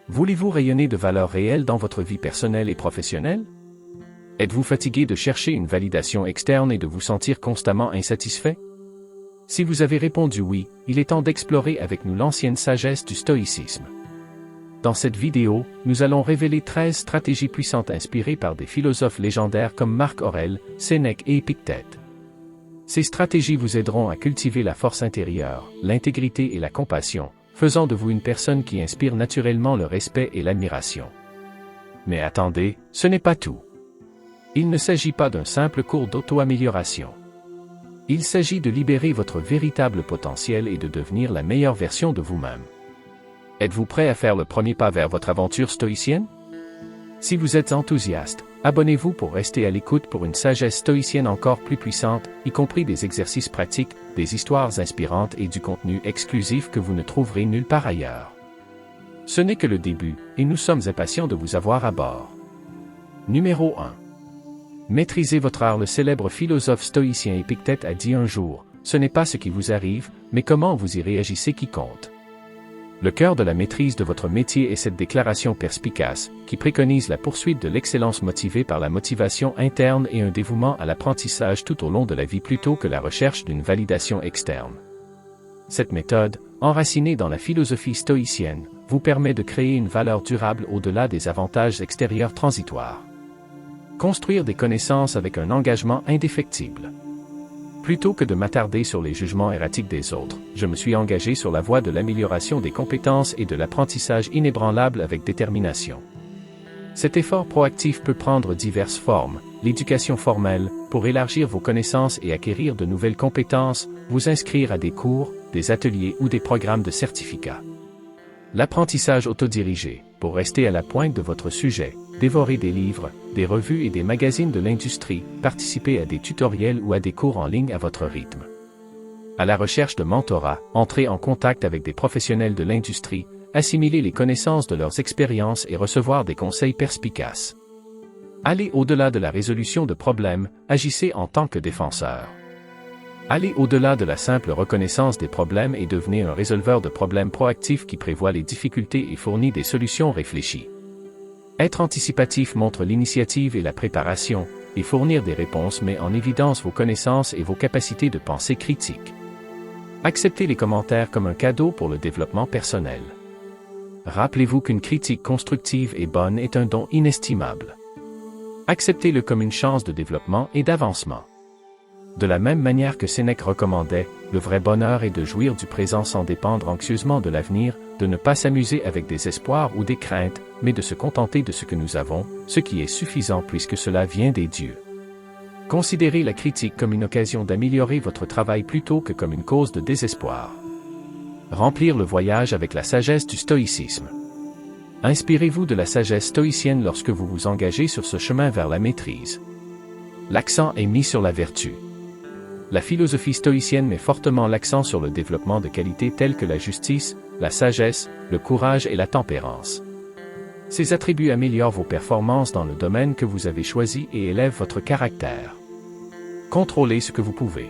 Voulez-vous rayonner de valeur réelle dans votre vie personnelle et professionnelle? Êtes-vous fatigué de chercher une validation externe et de vous sentir constamment insatisfait? Si vous avez répondu oui, il est temps d'explorer avec nous l'ancienne sagesse du stoïcisme. Dans cette vidéo, nous allons révéler 13 stratégies puissantes inspirées par des philosophes légendaires comme Marc Aurèle, Sénèque et Épictète. Ces stratégies vous aideront à cultiver la force intérieure, l'intégrité et la compassion, faisant de vous une personne qui inspire naturellement le respect et l'admiration. Mais attendez, ce n'est pas tout. Il ne s'agit pas d'un simple cours d'auto-amélioration. Il s'agit de libérer votre véritable potentiel et de devenir la meilleure version de vous-même. Êtes-vous prêt à faire le premier pas vers votre aventure stoïcienne? Si vous êtes enthousiaste, abonnez-vous pour rester à l'écoute pour une sagesse stoïcienne encore plus puissante, y compris des exercices pratiques, des histoires inspirantes et du contenu exclusif que vous ne trouverez nulle part ailleurs. Ce n'est que le début, et nous sommes impatients de vous avoir à bord. Numéro 1. Maîtrisez votre art. Le célèbre philosophe stoïcien Épictète a dit un jour, « Ce n'est pas ce qui vous arrive, mais comment vous y réagissez qui compte. » Le cœur de la maîtrise de votre métier est cette déclaration perspicace, qui préconise la poursuite de l'excellence motivée par la motivation interne et un dévouement à l'apprentissage tout au long de la vie plutôt que la recherche d'une validation externe. Cette méthode, enracinée dans la philosophie stoïcienne, vous permet de créer une valeur durable au-delà des avantages extérieurs transitoires. Construire des connaissances avec un engagement indéfectible. Plutôt que de m'attarder sur les jugements erratiques des autres, je me suis engagé sur la voie de l'amélioration des compétences et de l'apprentissage inébranlable avec détermination. Cet effort proactif peut prendre diverses formes, l'éducation formelle, pour élargir vos connaissances et acquérir de nouvelles compétences, vous inscrire à des cours, des ateliers ou des programmes de certificats. L'apprentissage autodirigé, pour rester à la pointe de votre sujet, dévorer des livres, des revues et des magazines de l'industrie, participer à des tutoriels ou à des cours en ligne à votre rythme. À la recherche de mentorat, entrer en contact avec des professionnels de l'industrie, assimiler les connaissances de leurs expériences et recevoir des conseils perspicaces. Allez au-delà de la résolution de problèmes, agissez en tant que défenseur. Allez au-delà de la simple reconnaissance des problèmes et devenez un résolveur de problèmes proactif qui prévoit les difficultés et fournit des solutions réfléchies. Être anticipatif montre l'initiative et la préparation, et fournir des réponses met en évidence vos connaissances et vos capacités de pensée critique. Acceptez les commentaires comme un cadeau pour le développement personnel. Rappelez-vous qu'une critique constructive et bonne est un don inestimable. Acceptez-le comme une chance de développement et d'avancement. De la même manière que Sénèque recommandait, le vrai bonheur est de jouir du présent sans dépendre anxieusement de l'avenir, de ne pas s'amuser avec des espoirs ou des craintes, mais de se contenter de ce que nous avons, ce qui est suffisant puisque cela vient des dieux. Considérez la critique comme une occasion d'améliorer votre travail plutôt que comme une cause de désespoir. Remplir le voyage avec la sagesse du stoïcisme. Inspirez-vous de la sagesse stoïcienne lorsque vous vous engagez sur ce chemin vers la maîtrise. L'accent est mis sur la vertu. La philosophie stoïcienne met fortement l'accent sur le développement de qualités telles que la justice, la sagesse, le courage et la tempérance. Ces attributs améliorent vos performances dans le domaine que vous avez choisi et élèvent votre caractère. Contrôlez ce que vous pouvez.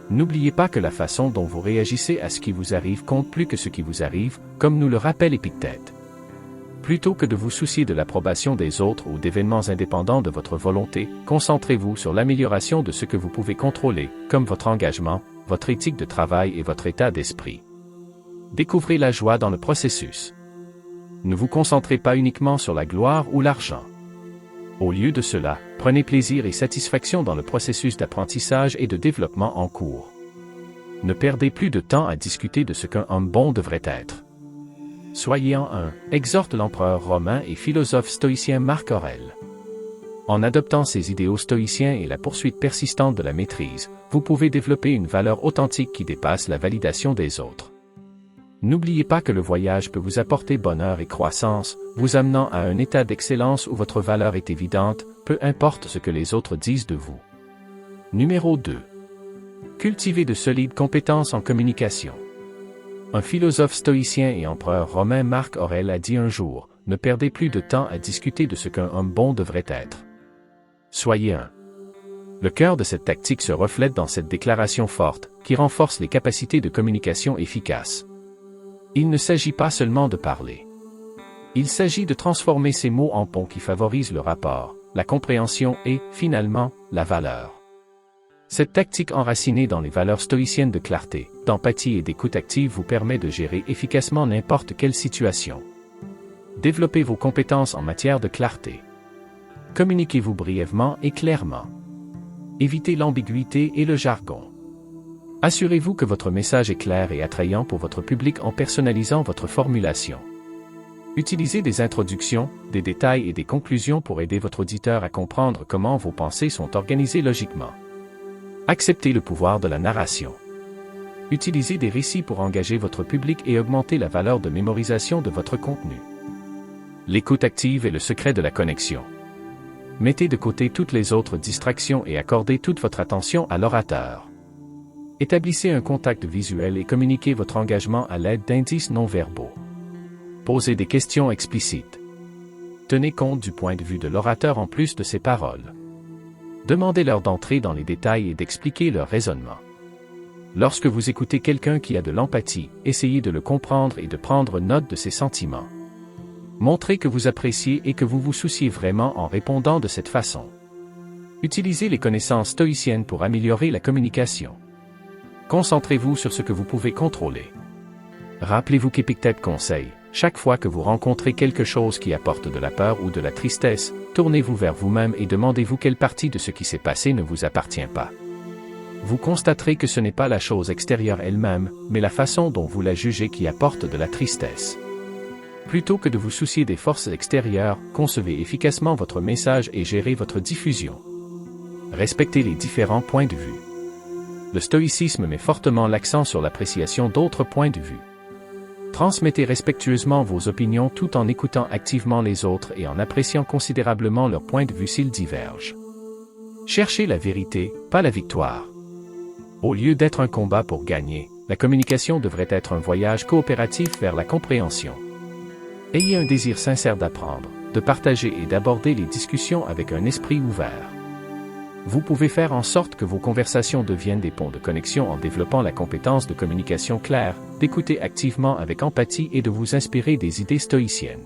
N'oubliez pas que la façon dont vous réagissez à ce qui vous arrive compte plus que ce qui vous arrive, comme nous le rappelle Épictète. Plutôt que de vous soucier de l'approbation des autres ou d'événements indépendants de votre volonté, concentrez-vous sur l'amélioration de ce que vous pouvez contrôler, comme votre engagement, votre éthique de travail et votre état d'esprit. Découvrez la joie dans le processus. Ne vous concentrez pas uniquement sur la gloire ou l'argent. Au lieu de cela, prenez plaisir et satisfaction dans le processus d'apprentissage et de développement en cours. Ne perdez plus de temps à discuter de ce qu'un homme bon devrait être. Soyez en un, exhorte l'empereur romain et philosophe stoïcien Marc Aurèle. En adoptant ces idéaux stoïciens et la poursuite persistante de la maîtrise, vous pouvez développer une valeur authentique qui dépasse la validation des autres. N'oubliez pas que le voyage peut vous apporter bonheur et croissance, vous amenant à un état d'excellence où votre valeur est évidente, peu importe ce que les autres disent de vous. Numéro 2. Cultivez de solides compétences en communication. Un philosophe stoïcien et empereur romain Marc Aurèle a dit un jour, « Ne perdez plus de temps à discuter de ce qu'un homme bon devrait être. » Soyez un. Le cœur de cette tactique se reflète dans cette déclaration forte, qui renforce les capacités de communication efficaces. Il ne s'agit pas seulement de parler. Il s'agit de transformer ces mots en ponts qui favorisent le rapport, la compréhension et, finalement, la valeur. Cette tactique enracinée dans les valeurs stoïciennes de clarté, d'empathie et d'écoute active vous permet de gérer efficacement n'importe quelle situation. Développez vos compétences en matière de clarté. Communiquez-vous brièvement et clairement. Évitez l'ambiguïté et le jargon. Assurez-vous que votre message est clair et attrayant pour votre public en personnalisant votre formulation. Utilisez des introductions, des détails et des conclusions pour aider votre auditeur à comprendre comment vos pensées sont organisées logiquement. Acceptez le pouvoir de la narration. Utilisez des récits pour engager votre public et augmenter la valeur de mémorisation de votre contenu. L'écoute active est le secret de la connexion. Mettez de côté toutes les autres distractions et accordez toute votre attention à l'orateur. Établissez un contact visuel et communiquez votre engagement à l'aide d'indices non-verbaux. Posez des questions explicites. Tenez compte du point de vue de l'orateur en plus de ses paroles. Demandez-leur d'entrer dans les détails et d'expliquer leur raisonnement. Lorsque vous écoutez quelqu'un qui a de l'empathie, essayez de le comprendre et de prendre note de ses sentiments. Montrez que vous appréciez et que vous vous souciez vraiment en répondant de cette façon. Utilisez les connaissances stoïciennes pour améliorer la communication. Concentrez-vous sur ce que vous pouvez contrôler. Rappelez-vous qu'Épictète conseille, chaque fois que vous rencontrez quelque chose qui apporte de la peur ou de la tristesse, tournez-vous vers vous-même et demandez-vous quelle partie de ce qui s'est passé ne vous appartient pas. Vous constaterez que ce n'est pas la chose extérieure elle-même, mais la façon dont vous la jugez qui apporte de la tristesse. Plutôt que de vous soucier des forces extérieures, concevez efficacement votre message et gérez votre diffusion. Respectez les différents points de vue. Le stoïcisme met fortement l'accent sur l'appréciation d'autres points de vue. Transmettez respectueusement vos opinions tout en écoutant activement les autres et en appréciant considérablement leurs points de vue s'ils divergent. Cherchez la vérité, pas la victoire. Au lieu d'être un combat pour gagner, la communication devrait être un voyage coopératif vers la compréhension. Ayez un désir sincère d'apprendre, de partager et d'aborder les discussions avec un esprit ouvert. Vous pouvez faire en sorte que vos conversations deviennent des ponts de connexion en développant la compétence de communication claire, d'écouter activement avec empathie et de vous inspirer des idées stoïciennes.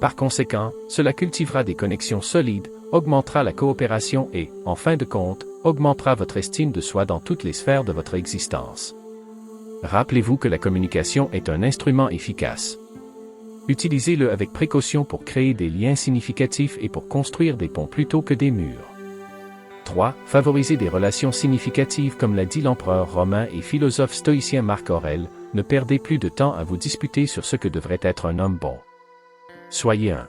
Par conséquent, cela cultivera des connexions solides, augmentera la coopération et, en fin de compte, augmentera votre estime de soi dans toutes les sphères de votre existence. Rappelez-vous que la communication est un instrument efficace. Utilisez-le avec précaution pour créer des liens significatifs et pour construire des ponts plutôt que des murs. 3. Favorisez des relations significatives comme l'a dit l'empereur romain et philosophe stoïcien Marc Aurèle, ne perdez plus de temps à vous disputer sur ce que devrait être un homme bon. Soyez un.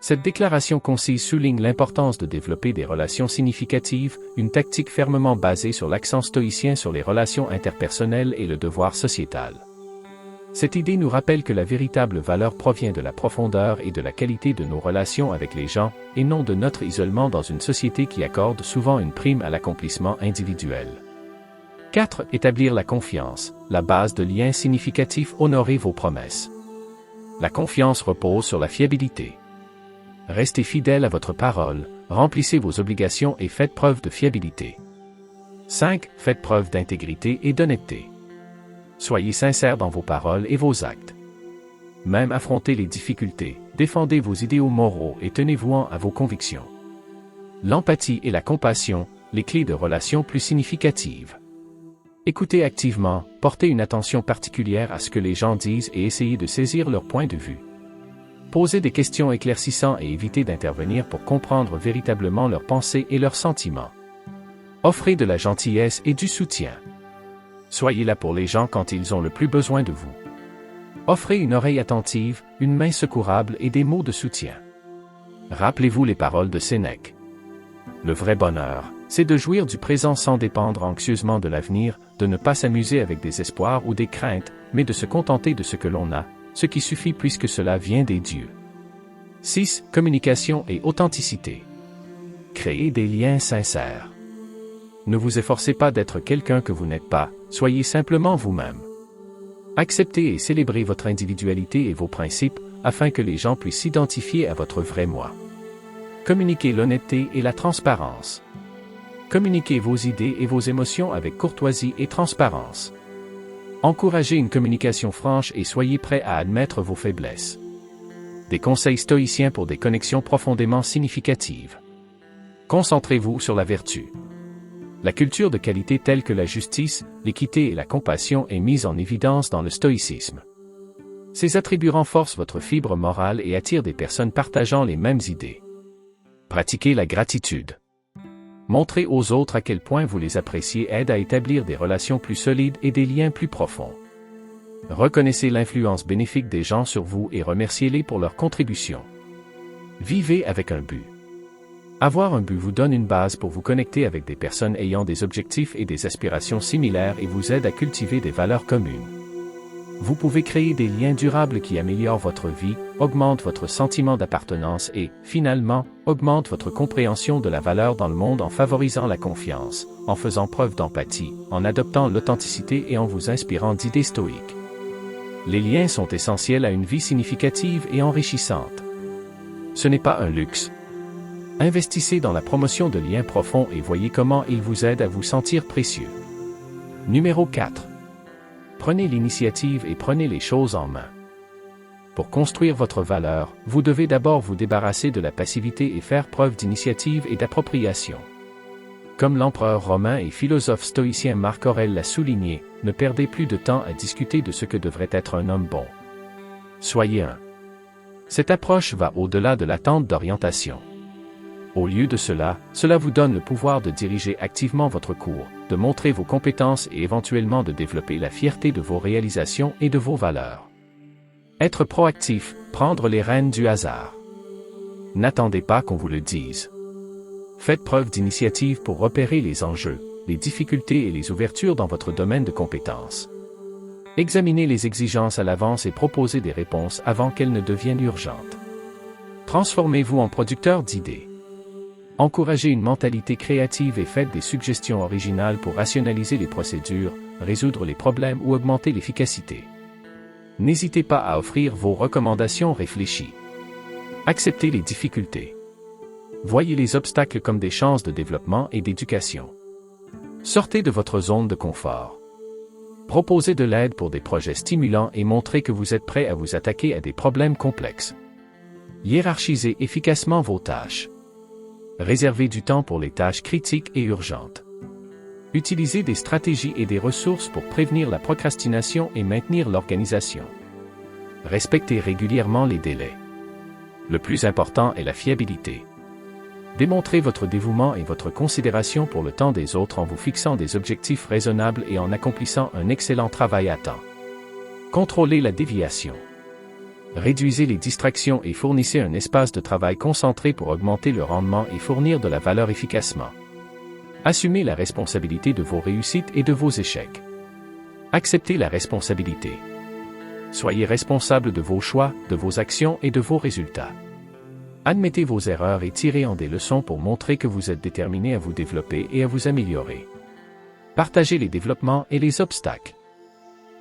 Cette déclaration concise souligne l'importance de développer des relations significatives, une tactique fermement basée sur l'accent stoïcien sur les relations interpersonnelles et le devoir sociétal. Cette idée nous rappelle que la véritable valeur provient de la profondeur et de la qualité de nos relations avec les gens, et non de notre isolement dans une société qui accorde souvent une prime à l'accomplissement individuel. 4. Établir la confiance, la base de liens significatifs. Honorez vos promesses. La confiance repose sur la fiabilité. Restez fidèle à votre parole, remplissez vos obligations et faites preuve de fiabilité. 5. Faites preuve d'intégrité et d'honnêteté. Soyez sincères dans vos paroles et vos actes. Même affrontez les difficultés, défendez vos idéaux moraux et tenez-vous à vos convictions. L'empathie et la compassion, les clés de relations plus significatives. Écoutez activement, portez une attention particulière à ce que les gens disent et essayez de saisir leur point de vue. Posez des questions éclaircissantes et évitez d'intervenir pour comprendre véritablement leurs pensées et leurs sentiments. Offrez de la gentillesse et du soutien. Soyez là pour les gens quand ils ont le plus besoin de vous. Offrez une oreille attentive, une main secourable et des mots de soutien. Rappelez-vous les paroles de Sénèque. Le vrai bonheur, c'est de jouir du présent sans dépendre anxieusement de l'avenir, de ne pas s'amuser avec des espoirs ou des craintes, mais de se contenter de ce que l'on a, ce qui suffit puisque cela vient des dieux. 6. Communication et authenticité. Créez des liens sincères. Ne vous efforcez pas d'être quelqu'un que vous n'êtes pas, soyez simplement vous-même. Acceptez et célébrez votre individualité et vos principes, afin que les gens puissent s'identifier à votre vrai moi. Communiquez l'honnêteté et la transparence. Communiquez vos idées et vos émotions avec courtoisie et transparence. Encouragez une communication franche et soyez prêt à admettre vos faiblesses. Des conseils stoïciens pour des connexions profondément significatives. Concentrez-vous sur la vertu. La culture de qualité telle que la justice, l'équité et la compassion est mise en évidence dans le stoïcisme. Ces attributs renforcent votre fibre morale et attirent des personnes partageant les mêmes idées. Pratiquez la gratitude. Montrer aux autres à quel point vous les appréciez aide à établir des relations plus solides et des liens plus profonds. Reconnaissez l'influence bénéfique des gens sur vous et remerciez-les pour leur contribution. Vivez avec un but. Avoir un but vous donne une base pour vous connecter avec des personnes ayant des objectifs et des aspirations similaires et vous aide à cultiver des valeurs communes. Vous pouvez créer des liens durables qui améliorent votre vie, augmentent votre sentiment d'appartenance et, finalement, augmentent votre compréhension de la valeur dans le monde en favorisant la confiance, en faisant preuve d'empathie, en adoptant l'authenticité et en vous inspirant d'idées stoïques. Les liens sont essentiels à une vie significative et enrichissante. Ce n'est pas un luxe. Investissez dans la promotion de liens profonds et voyez comment ils vous aident à vous sentir précieux. Numéro 4. Prenez l'initiative et prenez les choses en main. Pour construire votre valeur, vous devez d'abord vous débarrasser de la passivité et faire preuve d'initiative et d'appropriation. Comme l'empereur romain et philosophe stoïcien Marc Aurèle l'a souligné, ne perdez plus de temps à discuter de ce que devrait être un homme bon. Soyez un. Cette approche va au-delà de l'attente d'orientation. Au lieu de cela, cela vous donne le pouvoir de diriger activement votre cours, de montrer vos compétences et éventuellement de développer la fierté de vos réalisations et de vos valeurs. Être proactif, prendre les rênes du hasard. N'attendez pas qu'on vous le dise. Faites preuve d'initiative pour repérer les enjeux, les difficultés et les ouvertures dans votre domaine de compétences. Examinez les exigences à l'avance et proposez des réponses avant qu'elles ne deviennent urgentes. Transformez-vous en producteur d'idées. Encouragez une mentalité créative et faites des suggestions originales pour rationaliser les procédures, résoudre les problèmes ou augmenter l'efficacité. N'hésitez pas à offrir vos recommandations réfléchies. Acceptez les difficultés. Voyez les obstacles comme des chances de développement et d'éducation. Sortez de votre zone de confort. Proposez de l'aide pour des projets stimulants et montrez que vous êtes prêt à vous attaquer à des problèmes complexes. Hiérarchisez efficacement vos tâches. Réservez du temps pour les tâches critiques et urgentes. Utilisez des stratégies et des ressources pour prévenir la procrastination et maintenir l'organisation. Respectez régulièrement les délais. Le plus important est la fiabilité. Démontrez votre dévouement et votre considération pour le temps des autres en vous fixant des objectifs raisonnables et en accomplissant un excellent travail à temps. Contrôlez la déviation. Réduisez les distractions et fournissez un espace de travail concentré pour augmenter le rendement et fournir de la valeur efficacement. Assumez la responsabilité de vos réussites et de vos échecs. Acceptez la responsabilité. Soyez responsable de vos choix, de vos actions et de vos résultats. Admettez vos erreurs et tirez en des leçons pour montrer que vous êtes déterminé à vous développer et à vous améliorer. Partagez les développements et les obstacles.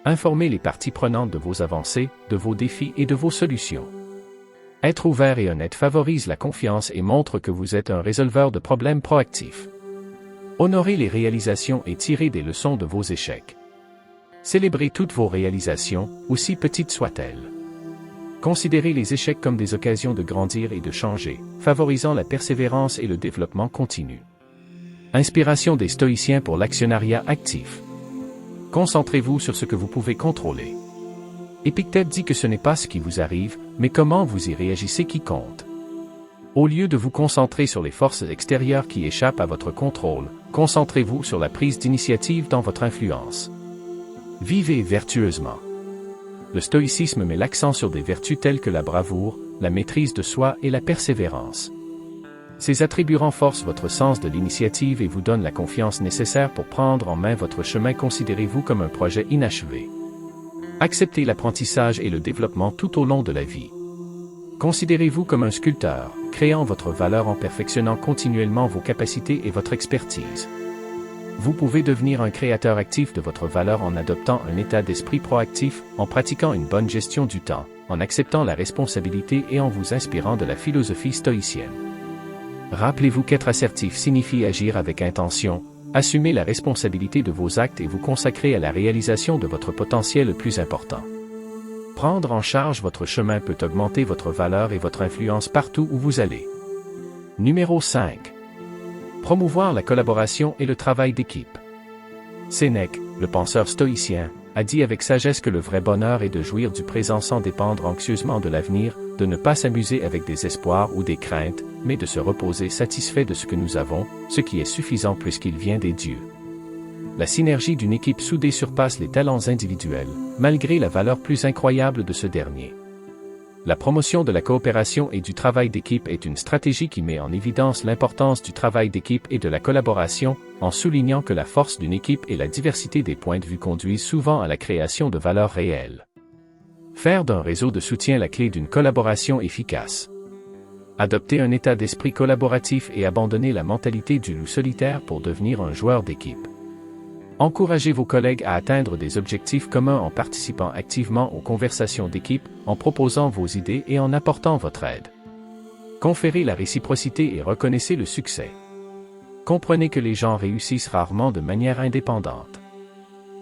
Informez les parties prenantes de vos avancées, de vos défis et de vos solutions. Être ouvert et honnête favorise la confiance et montre que vous êtes un résolveur de problèmes proactif. Honorez les réalisations et tirez des leçons de vos échecs. Célébrez toutes vos réalisations, aussi petites soient-elles. Considérez les échecs comme des occasions de grandir et de changer, favorisant la persévérance et le développement continu. Inspiration des stoïciens pour l'actionnariat actif. Concentrez-vous sur ce que vous pouvez contrôler. Épictète dit que ce n'est pas ce qui vous arrive, mais comment vous y réagissez qui compte. Au lieu de vous concentrer sur les forces extérieures qui échappent à votre contrôle, concentrez-vous sur la prise d'initiative dans votre influence. Vivez vertueusement. Le stoïcisme met l'accent sur des vertus telles que la bravoure, la maîtrise de soi et la persévérance. Ces attributs renforcent votre sens de l'initiative et vous donnent la confiance nécessaire pour prendre en main votre chemin. Considérez-vous comme un projet inachevé. Acceptez l'apprentissage et le développement tout au long de la vie. Considérez-vous comme un sculpteur, créant votre valeur en perfectionnant continuellement vos capacités et votre expertise. Vous pouvez devenir un créateur actif de votre valeur en adoptant un état d'esprit proactif, en pratiquant une bonne gestion du temps, en acceptant la responsabilité et en vous inspirant de la philosophie stoïcienne. Rappelez-vous qu'être assertif signifie agir avec intention, assumer la responsabilité de vos actes et vous consacrer à la réalisation de votre potentiel le plus important. Prendre en charge votre chemin peut augmenter votre valeur et votre influence partout où vous allez. Numéro 5. Promouvoir la collaboration et le travail d'équipe. Sénèque, le penseur stoïcien, a dit avec sagesse que le vrai bonheur est de jouir du présent sans dépendre anxieusement de l'avenir, de ne pas s'amuser avec des espoirs ou des craintes, mais de se reposer satisfait de ce que nous avons, ce qui est suffisant puisqu'il vient des dieux. La synergie d'une équipe soudée surpasse les talents individuels, malgré la valeur plus incroyable de ce dernier. La promotion de la coopération et du travail d'équipe est une stratégie qui met en évidence l'importance du travail d'équipe et de la collaboration, en soulignant que la force d'une équipe et la diversité des points de vue conduisent souvent à la création de valeurs réelles. Faire d'un réseau de soutien la clé d'une collaboration efficace. Adopter un état d'esprit collaboratif et abandonner la mentalité du loup solitaire pour devenir un joueur d'équipe. Encouragez vos collègues à atteindre des objectifs communs en participant activement aux conversations d'équipe, en proposant vos idées et en apportant votre aide. Conférez la réciprocité et reconnaissez le succès. Comprenez que les gens réussissent rarement de manière indépendante.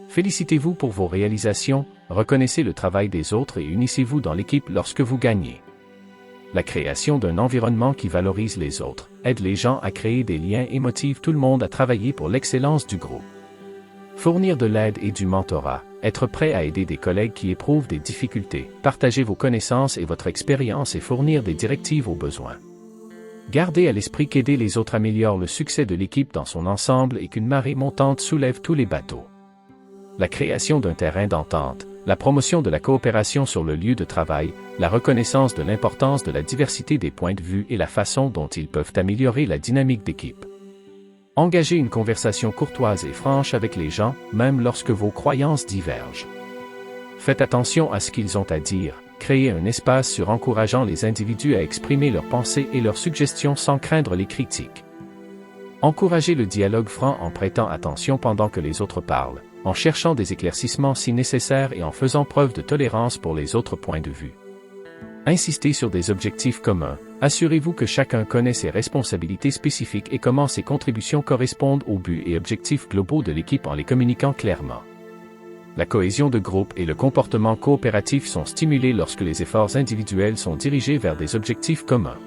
Félicitez-vous pour vos réalisations, reconnaissez le travail des autres et unissez-vous dans l'équipe lorsque vous gagnez. La création d'un environnement qui valorise les autres aide les gens à créer des liens et motive tout le monde à travailler pour l'excellence du groupe. Fournir de l'aide et du mentorat, être prêt à aider des collègues qui éprouvent des difficultés, partager vos connaissances et votre expérience et fournir des directives aux besoins. Gardez à l'esprit qu'aider les autres améliore le succès de l'équipe dans son ensemble et qu'une marée montante soulève tous les bateaux. La création d'un terrain d'entente, la promotion de la coopération sur le lieu de travail, la reconnaissance de l'importance de la diversité des points de vue et la façon dont ils peuvent améliorer la dynamique d'équipe. Engagez une conversation courtoise et franche avec les gens, même lorsque vos croyances divergent. Faites attention à ce qu'ils ont à dire, créez un espace sur encourageant les individus à exprimer leurs pensées et leurs suggestions sans craindre les critiques. Encouragez le dialogue franc en prêtant attention pendant que les autres parlent, en cherchant des éclaircissements si nécessaire et en faisant preuve de tolérance pour les autres points de vue. Insistez sur des objectifs communs, assurez-vous que chacun connaît ses responsabilités spécifiques et comment ses contributions correspondent aux buts et objectifs globaux de l'équipe en les communiquant clairement. La cohésion de groupe et le comportement coopératif sont stimulés lorsque les efforts individuels sont dirigés vers des objectifs communs.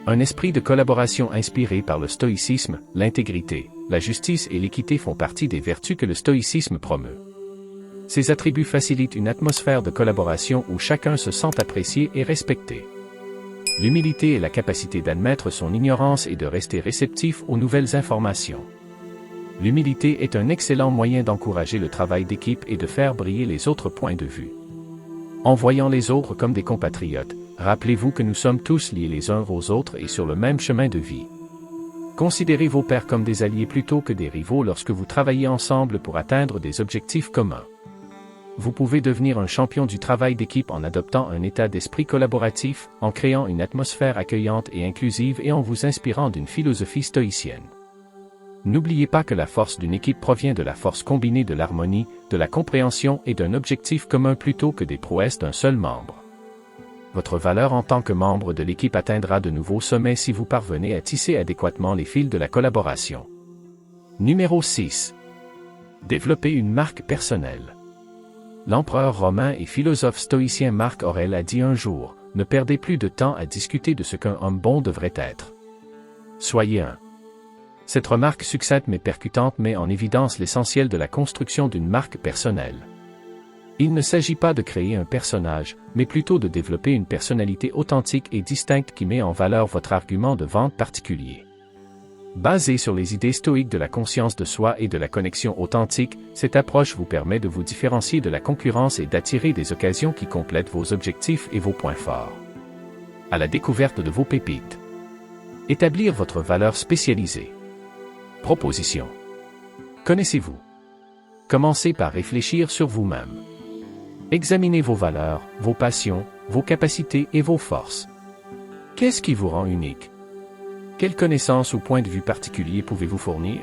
Un esprit de collaboration inspiré par le stoïcisme, l'intégrité, la justice et l'équité font partie des vertus que le stoïcisme promeut. Ces attributs facilitent une atmosphère de collaboration où chacun se sent apprécié et respecté. L'humilité est la capacité d'admettre son ignorance et de rester réceptif aux nouvelles informations. L'humilité est un excellent moyen d'encourager le travail d'équipe et de faire briller les autres points de vue. En voyant les autres comme des compatriotes, rappelez-vous que nous sommes tous liés les uns aux autres et sur le même chemin de vie. Considérez vos pairs comme des alliés plutôt que des rivaux lorsque vous travaillez ensemble pour atteindre des objectifs communs. Vous pouvez devenir un champion du travail d'équipe en adoptant un état d'esprit collaboratif, en créant une atmosphère accueillante et inclusive et en vous inspirant d'une philosophie stoïcienne. N'oubliez pas que la force d'une équipe provient de la force combinée de l'harmonie, de la compréhension et d'un objectif commun plutôt que des prouesses d'un seul membre. Votre valeur en tant que membre de l'équipe atteindra de nouveaux sommets si vous parvenez à tisser adéquatement les fils de la collaboration. Numéro 6. Développer une marque personnelle. L'empereur romain et philosophe stoïcien Marc Aurèle a dit un jour, « Ne perdez plus de temps à discuter de ce qu'un homme bon devrait être. Soyez un. » Cette remarque succincte mais percutante met en évidence l'essentiel de la construction d'une marque personnelle. Il ne s'agit pas de créer un personnage, mais plutôt de développer une personnalité authentique et distincte qui met en valeur votre argument de vente particulier. Basée sur les idées stoïques de la conscience de soi et de la connexion authentique, cette approche vous permet de vous différencier de la concurrence et d'attirer des occasions qui complètent vos objectifs et vos points forts. À la découverte de vos pépites. Établir votre valeur spécialisée. Proposition. Connaissez-vous. Commencez par réfléchir sur vous-même. Examinez vos valeurs, vos passions, vos capacités et vos forces. Qu'est-ce qui vous rend unique? Quelles connaissances ou points de vue particuliers pouvez-vous fournir?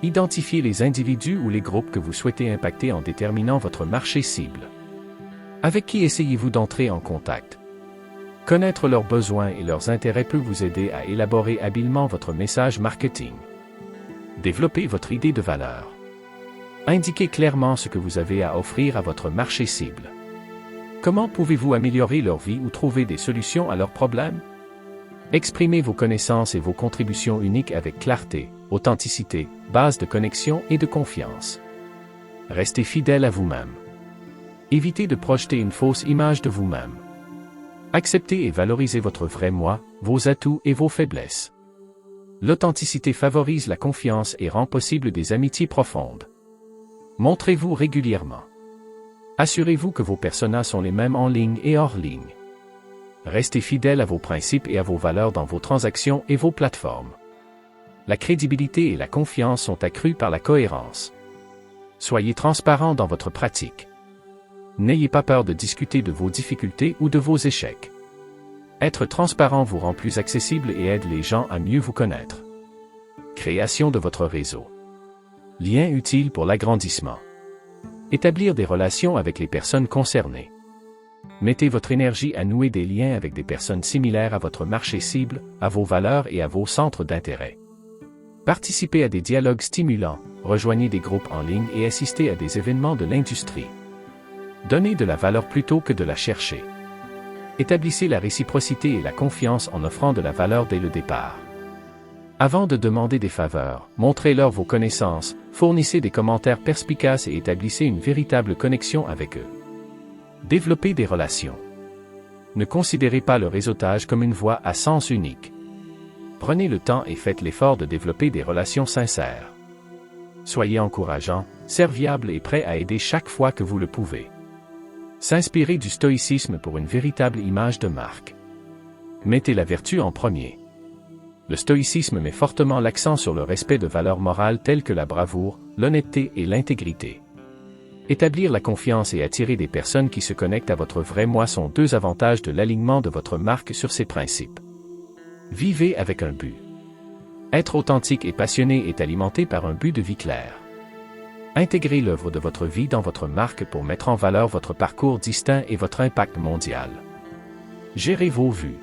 Identifiez les individus ou les groupes que vous souhaitez impacter en déterminant votre marché cible. Avec qui essayez-vous d'entrer en contact? Connaître leurs besoins et leurs intérêts peut vous aider à élaborer habilement votre message marketing. Développez votre idée de valeur. Indiquez clairement ce que vous avez à offrir à votre marché cible. Comment pouvez-vous améliorer leur vie ou trouver des solutions à leurs problèmes? Exprimez vos connaissances et vos contributions uniques avec clarté, authenticité, base de connexion et de confiance. Restez fidèle à vous-même. Évitez de projeter une fausse image de vous-même. Acceptez et valorisez votre vrai moi, vos atouts et vos faiblesses. L'authenticité favorise la confiance et rend possible des amitiés profondes. Montrez-vous régulièrement. Assurez-vous que vos personas sont les mêmes en ligne et hors ligne. Restez fidèle à vos principes et à vos valeurs dans vos transactions et vos plateformes. La crédibilité et la confiance sont accrues par la cohérence. Soyez transparent dans votre pratique. N'ayez pas peur de discuter de vos difficultés ou de vos échecs. Être transparent vous rend plus accessible et aide les gens à mieux vous connaître. Création de votre réseau. Lien utile pour l'agrandissement. Établir des relations avec les personnes concernées. Mettez votre énergie à nouer des liens avec des personnes similaires à votre marché cible, à vos valeurs et à vos centres d'intérêt. Participez à des dialogues stimulants, rejoignez des groupes en ligne et assistez à des événements de l'industrie. Donnez de la valeur plutôt que de la chercher. Établissez la réciprocité et la confiance en offrant de la valeur dès le départ. Avant de demander des faveurs, montrez-leur vos connaissances, fournissez des commentaires perspicaces et établissez une véritable connexion avec eux. Développez des relations. Ne considérez pas le réseautage comme une voie à sens unique. Prenez le temps et faites l'effort de développer des relations sincères. Soyez encourageant, serviable et prêt à aider chaque fois que vous le pouvez. S'inspirer du stoïcisme pour une véritable image de marque. Mettez la vertu en premier. Le stoïcisme met fortement l'accent sur le respect de valeurs morales telles que la bravoure, l'honnêteté et l'intégrité. Établir la confiance et attirer des personnes qui se connectent à votre vrai moi sont deux avantages de l'alignement de votre marque sur ces principes. Vivez avec un but. Être authentique et passionné est alimenté par un but de vie clair. Intégrez l'œuvre de votre vie dans votre marque pour mettre en valeur votre parcours distinct et votre impact mondial. Gérez vos vues.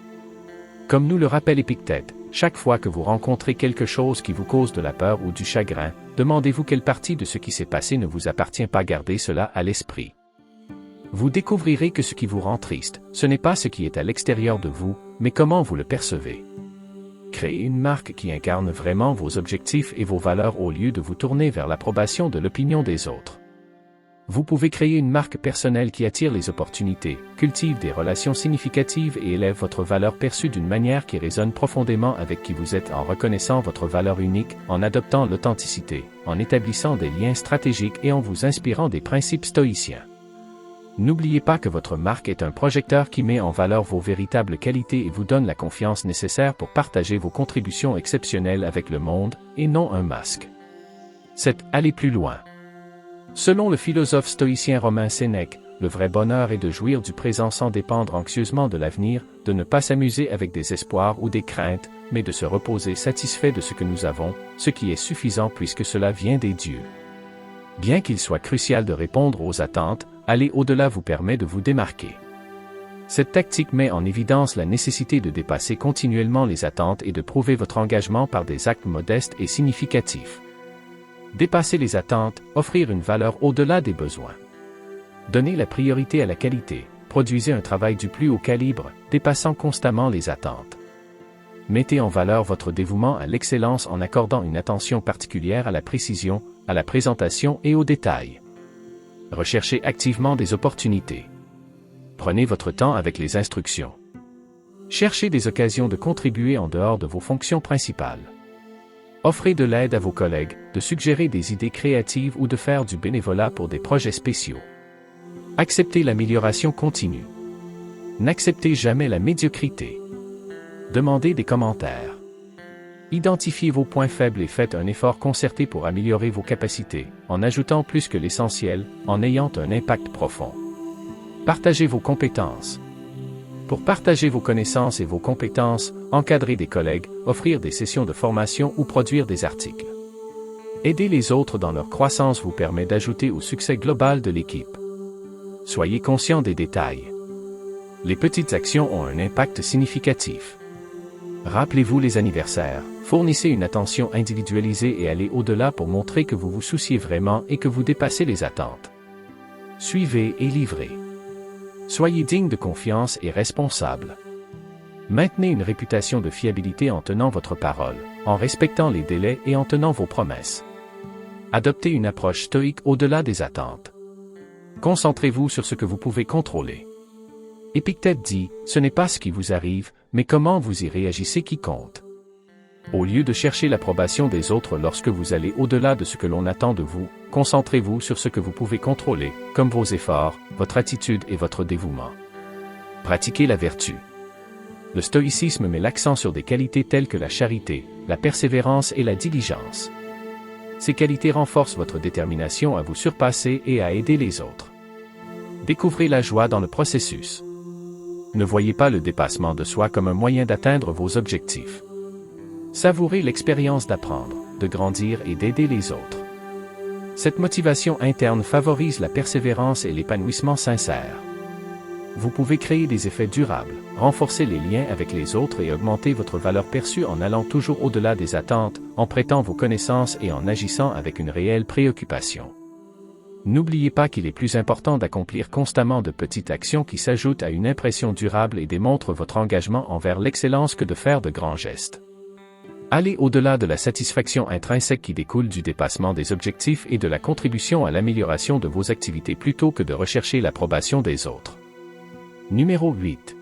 Comme nous le rappelle Épictète, chaque fois que vous rencontrez quelque chose qui vous cause de la peur ou du chagrin, demandez-vous quelle partie de ce qui s'est passé ne vous appartient pas. Gardez cela à l'esprit. Vous découvrirez que ce qui vous rend triste, ce n'est pas ce qui est à l'extérieur de vous, mais comment vous le percevez. Créez une marque qui incarne vraiment vos objectifs et vos valeurs au lieu de vous tourner vers l'approbation de l'opinion des autres. Vous pouvez créer une marque personnelle qui attire les opportunités, cultive des relations significatives et élève votre valeur perçue d'une manière qui résonne profondément avec qui vous êtes en reconnaissant votre valeur unique, en adoptant l'authenticité, en établissant des liens stratégiques et en vous inspirant des principes stoïciens. N'oubliez pas que votre marque est un projecteur qui met en valeur vos véritables qualités et vous donne la confiance nécessaire pour partager vos contributions exceptionnelles avec le monde, et non un masque. C'est « aller plus loin ». Selon le philosophe stoïcien romain Sénèque, le vrai bonheur est de jouir du présent sans dépendre anxieusement de l'avenir, de ne pas s'amuser avec des espoirs ou des craintes, mais de se reposer satisfait de ce que nous avons, ce qui est suffisant puisque cela vient des dieux. Bien qu'il soit crucial de répondre aux attentes, aller au-delà vous permet de vous démarquer. Cette tactique met en évidence la nécessité de dépasser continuellement les attentes et de prouver votre engagement par des actes modestes et significatifs. Dépasser les attentes, offrir une valeur au-delà des besoins. Donnez la priorité à la qualité, produisez un travail du plus haut calibre, dépassant constamment les attentes. Mettez en valeur votre dévouement à l'excellence en accordant une attention particulière à la précision, à la présentation et aux détails. Recherchez activement des opportunités. Prenez votre temps avec les instructions. Cherchez des occasions de contribuer en dehors de vos fonctions principales. Offrez de l'aide à vos collègues, de suggérer des idées créatives ou de faire du bénévolat pour des projets spéciaux. Acceptez l'amélioration continue. N'acceptez jamais la médiocrité. Demandez des commentaires. Identifiez vos points faibles et faites un effort concerté pour améliorer vos capacités, en ajoutant plus que l'essentiel, en ayant un impact profond. Partagez vos compétences. Pour partager vos connaissances et vos compétences, encadrer des collègues, offrir des sessions de formation ou produire des articles. Aider les autres dans leur croissance vous permet d'ajouter au succès global de l'équipe. Soyez conscient des détails. Les petites actions ont un impact significatif. Rappelez-vous les anniversaires, fournissez une attention individualisée et allez au-delà pour montrer que vous vous souciez vraiment et que vous dépassez les attentes. Suivez et livrez. Soyez digne de confiance et responsable. Maintenez une réputation de fiabilité en tenant votre parole, en respectant les délais et en tenant vos promesses. Adoptez une approche stoïque au-delà des attentes. Concentrez-vous sur ce que vous pouvez contrôler. Épictète dit, ce n'est pas ce qui vous arrive, mais comment vous y réagissez qui compte. Au lieu de chercher l'approbation des autres lorsque vous allez au-delà de ce que l'on attend de vous, concentrez-vous sur ce que vous pouvez contrôler, comme vos efforts, votre attitude et votre dévouement. Pratiquez la vertu. Le stoïcisme met l'accent sur des qualités telles que la charité, la persévérance et la diligence. Ces qualités renforcent votre détermination à vous surpasser et à aider les autres. Découvrez la joie dans le processus. Ne voyez pas le dépassement de soi comme un moyen d'atteindre vos objectifs. Savourez l'expérience d'apprendre, de grandir et d'aider les autres. Cette motivation interne favorise la persévérance et l'épanouissement sincère. Vous pouvez créer des effets durables, renforcer les liens avec les autres et augmenter votre valeur perçue en allant toujours au-delà des attentes, en prêtant vos connaissances et en agissant avec une réelle préoccupation. N'oubliez pas qu'il est plus important d'accomplir constamment de petites actions qui s'ajoutent à une impression durable et démontrent votre engagement envers l'excellence que de faire de grands gestes. Allez au-delà de la satisfaction intrinsèque qui découle du dépassement des objectifs et de la contribution à l'amélioration de vos activités plutôt que de rechercher l'approbation des autres. Numéro 8.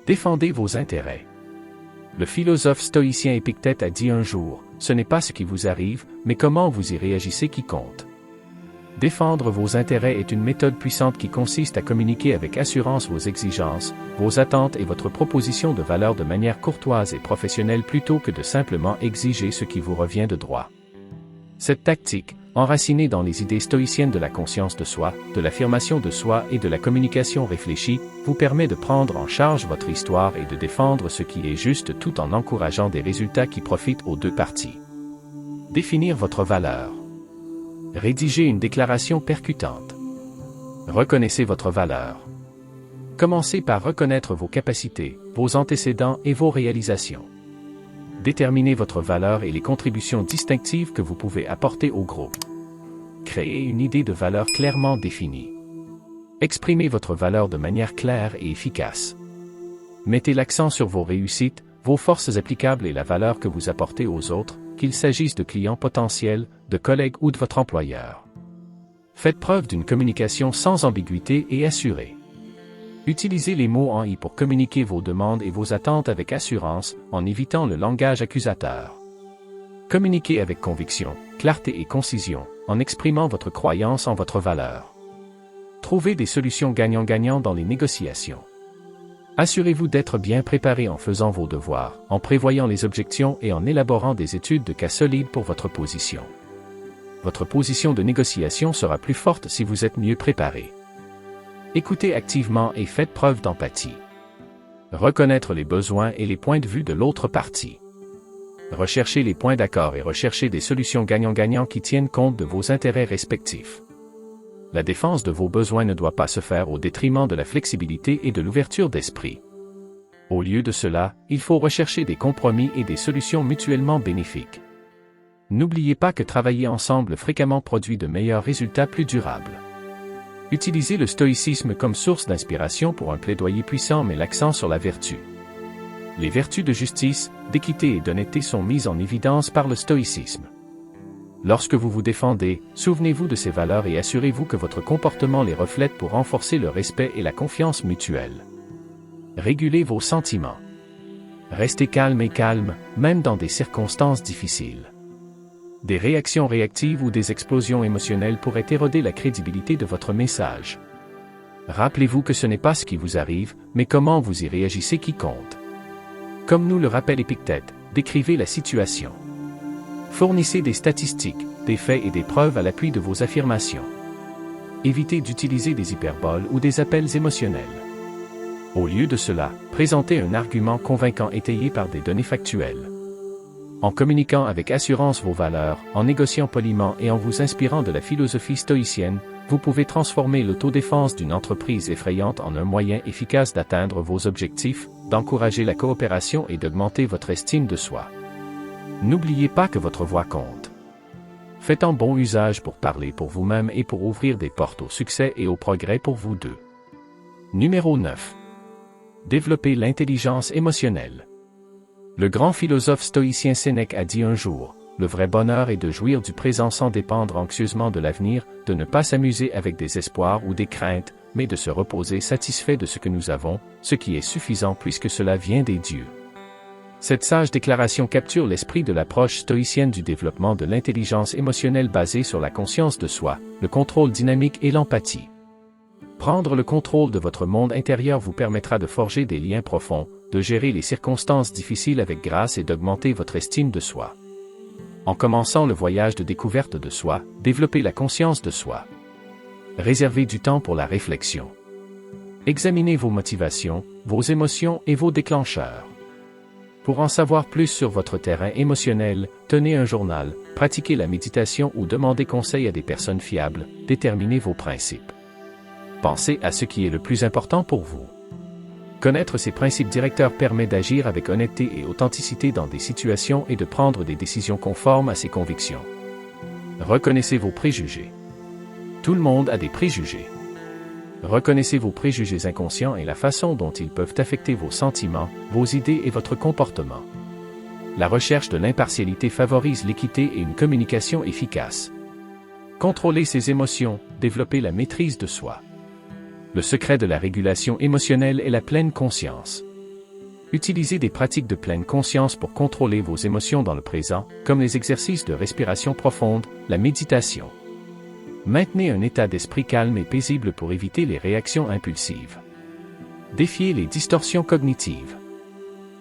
Défendez vos intérêts. Le philosophe stoïcien Épictète a dit un jour, ce n'est pas ce qui vous arrive, mais comment vous y réagissez qui compte. Défendre vos intérêts est une méthode puissante qui consiste à communiquer avec assurance vos exigences, vos attentes et votre proposition de valeur de manière courtoise et professionnelle plutôt que de simplement exiger ce qui vous revient de droit. Cette tactique, enracinée dans les idées stoïciennes de la conscience de soi, de l'affirmation de soi et de la communication réfléchie, vous permet de prendre en charge votre histoire et de défendre ce qui est juste tout en encourageant des résultats qui profitent aux deux parties. Définir votre valeur. Rédigez une déclaration percutante. Reconnaissez votre valeur. Commencez par reconnaître vos capacités, vos antécédents et vos réalisations. Déterminez votre valeur et les contributions distinctives que vous pouvez apporter au groupe. Créez une idée de valeur clairement définie. Exprimez votre valeur de manière claire et efficace. Mettez l'accent sur vos réussites, vos forces applicables et la valeur que vous apportez aux autres, qu'il s'agisse de clients potentiels, de collègues ou de votre employeur. Faites preuve d'une communication sans ambiguïté et assurée. Utilisez les mots en « i » pour communiquer vos demandes et vos attentes avec assurance, en évitant le langage accusateur. Communiquez avec conviction, clarté et concision, en exprimant votre croyance en votre valeur. Trouvez des solutions gagnant-gagnant dans les négociations. Assurez-vous d'être bien préparé en faisant vos devoirs, en prévoyant les objections et en élaborant des études de cas solides pour votre position. Votre position de négociation sera plus forte si vous êtes mieux préparé. Écoutez activement et faites preuve d'empathie. Reconnaître les besoins et les points de vue de l'autre partie. Recherchez les points d'accord et recherchez des solutions gagnant-gagnant qui tiennent compte de vos intérêts respectifs. La défense de vos besoins ne doit pas se faire au détriment de la flexibilité et de l'ouverture d'esprit. Au lieu de cela, il faut rechercher des compromis et des solutions mutuellement bénéfiques. N'oubliez pas que travailler ensemble fréquemment produit de meilleurs résultats plus durables. Utilisez le stoïcisme comme source d'inspiration pour un plaidoyer puissant met l'accent sur la vertu. Les vertus de justice, d'équité et d'honnêteté sont mises en évidence par le stoïcisme. Lorsque vous vous défendez, souvenez-vous de ces valeurs et assurez-vous que votre comportement les reflète pour renforcer le respect et la confiance mutuelle. Régulez vos sentiments. Restez calme et calme, même dans des circonstances difficiles. Des réactions réactives ou des explosions émotionnelles pourraient éroder la crédibilité de votre message. Rappelez-vous que ce n'est pas ce qui vous arrive, mais comment vous y réagissez qui compte. Comme nous le rappelle Épictète, décrivez la situation. Fournissez des statistiques, des faits et des preuves à l'appui de vos affirmations. Évitez d'utiliser des hyperboles ou des appels émotionnels. Au lieu de cela, présentez un argument convaincant étayé par des données factuelles. En communiquant avec assurance vos valeurs, en négociant poliment et en vous inspirant de la philosophie stoïcienne, vous pouvez transformer l'autodéfense d'une entreprise effrayante en un moyen efficace d'atteindre vos objectifs, d'encourager la coopération et d'augmenter votre estime de soi. N'oubliez pas que votre voix compte. Faites en bon usage pour parler pour vous-même et pour ouvrir des portes au succès et au progrès pour vous deux. Numéro 9. Développer l'intelligence émotionnelle. Le grand philosophe stoïcien Sénèque a dit un jour, « Le vrai bonheur est de jouir du présent sans dépendre anxieusement de l'avenir, de ne pas s'amuser avec des espoirs ou des craintes, mais de se reposer satisfait de ce que nous avons, ce qui est suffisant puisque cela vient des dieux. » Cette sage déclaration capture l'esprit de l'approche stoïcienne du développement de l'intelligence émotionnelle basée sur la conscience de soi, le contrôle dynamique et l'empathie. Prendre le contrôle de votre monde intérieur vous permettra de forger des liens profonds, de gérer les circonstances difficiles avec grâce et d'augmenter votre estime de soi. En commençant le voyage de découverte de soi, développez la conscience de soi. Réservez du temps pour la réflexion. Examinez vos motivations, vos émotions et vos déclencheurs. Pour en savoir plus sur votre terrain émotionnel, tenez un journal, pratiquez la méditation ou demandez conseil à des personnes fiables, déterminez vos principes. Pensez à ce qui est le plus important pour vous. Connaître ces principes directeurs permet d'agir avec honnêteté et authenticité dans des situations et de prendre des décisions conformes à ses convictions. Reconnaissez vos préjugés. Tout le monde a des préjugés. Reconnaissez vos préjugés inconscients et la façon dont ils peuvent affecter vos sentiments, vos idées et votre comportement. La recherche de l'impartialité favorise l'équité et une communication efficace. Contrôlez ses émotions, développez la maîtrise de soi. Le secret de la régulation émotionnelle est la pleine conscience. Utilisez des pratiques de pleine conscience pour contrôler vos émotions dans le présent, comme les exercices de respiration profonde, la méditation. Maintenez un état d'esprit calme et paisible pour éviter les réactions impulsives. Défiez les distorsions cognitives.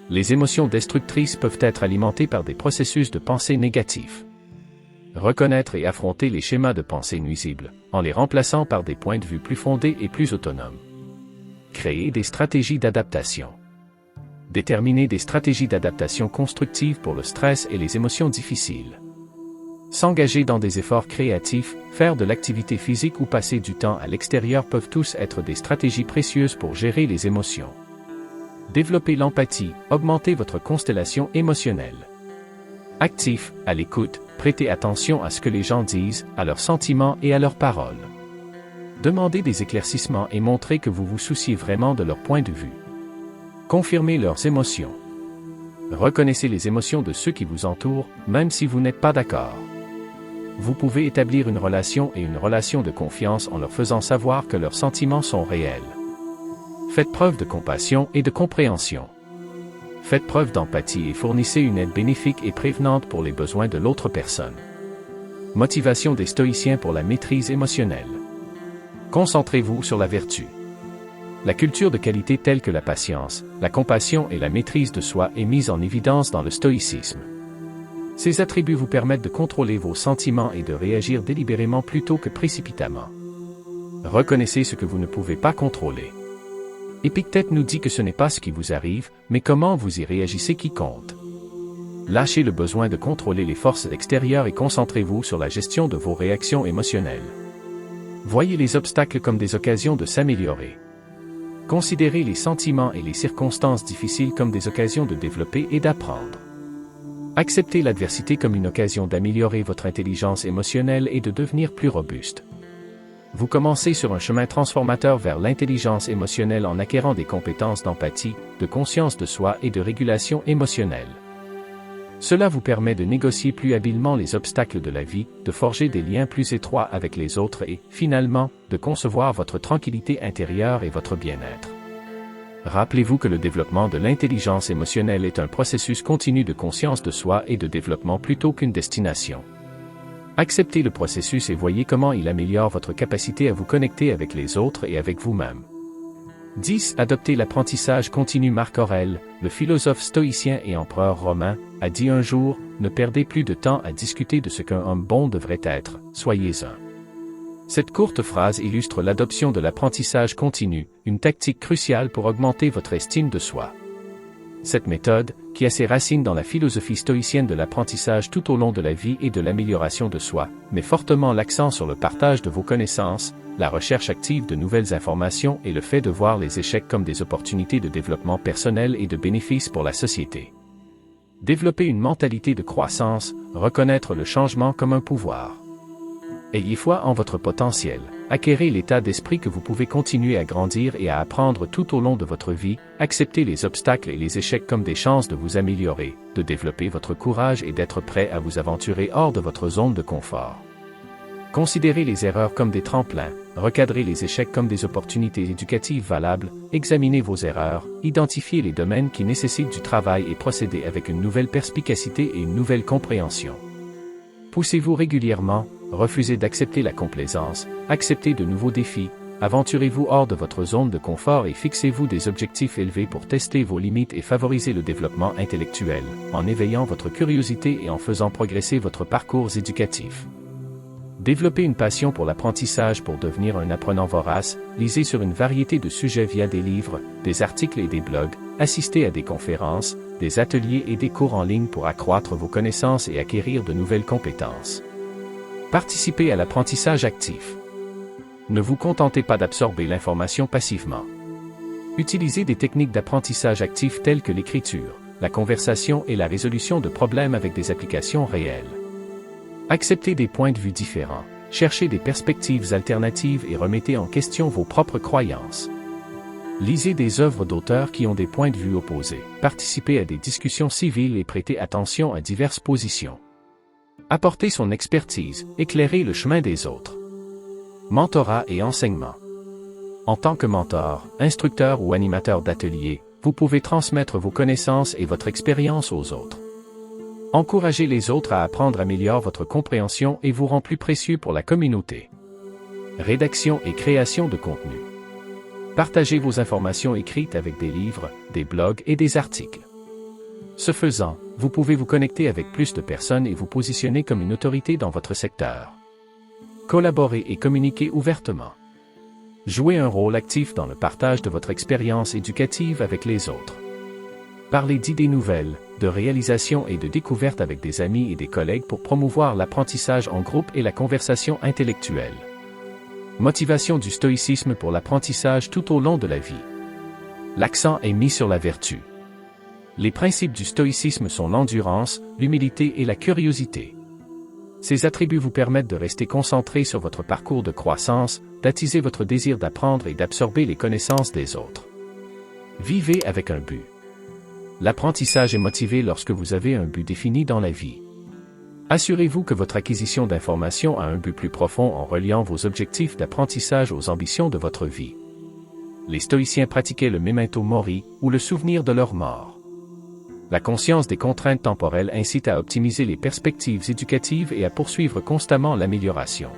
Les émotions destructrices peuvent être alimentées par des processus de pensée négatifs. Reconnaître et affronter les schémas de pensée nuisibles, en les remplaçant par des points de vue plus fondés et plus autonomes. Créer des stratégies d'adaptation. Déterminer des stratégies d'adaptation constructives pour le stress et les émotions difficiles. S'engager dans des efforts créatifs, faire de l'activité physique ou passer du temps à l'extérieur peuvent tous être des stratégies précieuses pour gérer les émotions. Développer l'empathie, augmenter votre constellation émotionnelle. Actif, à l'écoute, prêtez attention à ce que les gens disent, à leurs sentiments et à leurs paroles. Demandez des éclaircissements et montrez que vous vous souciez vraiment de leur point de vue. Confirmez leurs émotions. Reconnaissez les émotions de ceux qui vous entourent, même si vous n'êtes pas d'accord. Vous pouvez établir une relation de confiance en leur faisant savoir que leurs sentiments sont réels. Faites preuve de compassion et de compréhension. Faites preuve d'empathie et fournissez une aide bénéfique et prévenante pour les besoins de l'autre personne. Motivation des stoïciens pour la maîtrise émotionnelle. Concentrez-vous sur la vertu. La culture de qualité telle que la patience, la compassion et la maîtrise de soi est mise en évidence dans le stoïcisme. Ces attributs vous permettent de contrôler vos sentiments et de réagir délibérément plutôt que précipitamment. Reconnaissez ce que vous ne pouvez pas contrôler. Épictète nous dit que ce n'est pas ce qui vous arrive, mais comment vous y réagissez qui compte. Lâchez le besoin de contrôler les forces extérieures et concentrez-vous sur la gestion de vos réactions émotionnelles. Voyez les obstacles comme des occasions de s'améliorer. Considérez les sentiments et les circonstances difficiles comme des occasions de développer et d'apprendre. Acceptez l'adversité comme une occasion d'améliorer votre intelligence émotionnelle et de devenir plus robuste. Vous commencez sur un chemin transformateur vers l'intelligence émotionnelle en acquérant des compétences d'empathie, de conscience de soi et de régulation émotionnelle. Cela vous permet de négocier plus habilement les obstacles de la vie, de forger des liens plus étroits avec les autres et, finalement, de concevoir votre tranquillité intérieure et votre bien-être. Rappelez-vous que le développement de l'intelligence émotionnelle est un processus continu de conscience de soi et de développement plutôt qu'une destination. Acceptez le processus et voyez comment il améliore votre capacité à vous connecter avec les autres et avec vous-même. 10. Adoptez l'apprentissage continu. Marc Aurèle, le philosophe stoïcien et empereur romain, a dit un jour, ne perdez plus de temps à discuter de ce qu'un homme bon devrait être, soyez-un. Cette courte phrase illustre l'adoption de l'apprentissage continu, une tactique cruciale pour augmenter votre estime de soi. Cette méthode, qui a ses racines dans la philosophie stoïcienne de l'apprentissage tout au long de la vie et de l'amélioration de soi, met fortement l'accent sur le partage de vos connaissances, la recherche active de nouvelles informations et le fait de voir les échecs comme des opportunités de développement personnel et de bénéfices pour la société. Développer une mentalité de croissance, reconnaître le changement comme un pouvoir. Ayez foi en votre potentiel. Acquérez l'état d'esprit que vous pouvez continuer à grandir et à apprendre tout au long de votre vie. Acceptez les obstacles et les échecs comme des chances de vous améliorer, de développer votre courage et d'être prêt à vous aventurer hors de votre zone de confort. Considérez les erreurs comme des tremplins, recadrez les échecs comme des opportunités éducatives valables, examinez vos erreurs, identifiez les domaines qui nécessitent du travail et procédez avec une nouvelle perspicacité et une nouvelle compréhension. Poussez-vous régulièrement, refusez d'accepter la complaisance, acceptez de nouveaux défis, aventurez-vous hors de votre zone de confort et fixez-vous des objectifs élevés pour tester vos limites et favoriser le développement intellectuel, en éveillant votre curiosité et en faisant progresser votre parcours éducatif. Développez une passion pour l'apprentissage pour devenir un apprenant vorace, lisez sur une variété de sujets via des livres, des articles et des blogs, assistez à des conférences, des ateliers et des cours en ligne pour accroître vos connaissances et acquérir de nouvelles compétences. Participez à l'apprentissage actif. Ne vous contentez pas d'absorber l'information passivement. Utilisez des techniques d'apprentissage actif telles que l'écriture, la conversation et la résolution de problèmes avec des applications réelles. Acceptez des points de vue différents, cherchez des perspectives alternatives et remettez en question vos propres croyances. Lisez des œuvres d'auteurs qui ont des points de vue opposés, participez à des discussions civiles et prêtez attention à diverses positions. Apportez son expertise, éclairez le chemin des autres. Mentorat et enseignement. En tant que mentor, instructeur ou animateur d'atelier, vous pouvez transmettre vos connaissances et votre expérience aux autres. Encourager les autres à apprendre améliore votre compréhension et vous rend plus précieux pour la communauté. Rédaction et création de contenu. Partagez vos informations écrites avec des livres, des blogs et des articles. Ce faisant, vous pouvez vous connecter avec plus de personnes et vous positionner comme une autorité dans votre secteur. Collaborez et communiquez ouvertement. Jouez un rôle actif dans le partage de votre expérience éducative avec les autres. Parlez d'idées nouvelles, de réalisations et de découvertes avec des amis et des collègues pour promouvoir l'apprentissage en groupe et la conversation intellectuelle. Motivation du stoïcisme pour l'apprentissage tout au long de la vie. L'accent est mis sur la vertu. Les principes du stoïcisme sont l'endurance, l'humilité et la curiosité. Ces attributs vous permettent de rester concentré sur votre parcours de croissance, d'attiser votre désir d'apprendre et d'absorber les connaissances des autres. Vivez avec un but. L'apprentissage est motivé lorsque vous avez un but défini dans la vie. Assurez-vous que votre acquisition d'informations a un but plus profond en reliant vos objectifs d'apprentissage aux ambitions de votre vie. Les stoïciens pratiquaient le memento mori, ou le souvenir de leur mort. La conscience des contraintes temporelles incite à optimiser les perspectives éducatives et à poursuivre constamment l'amélioration.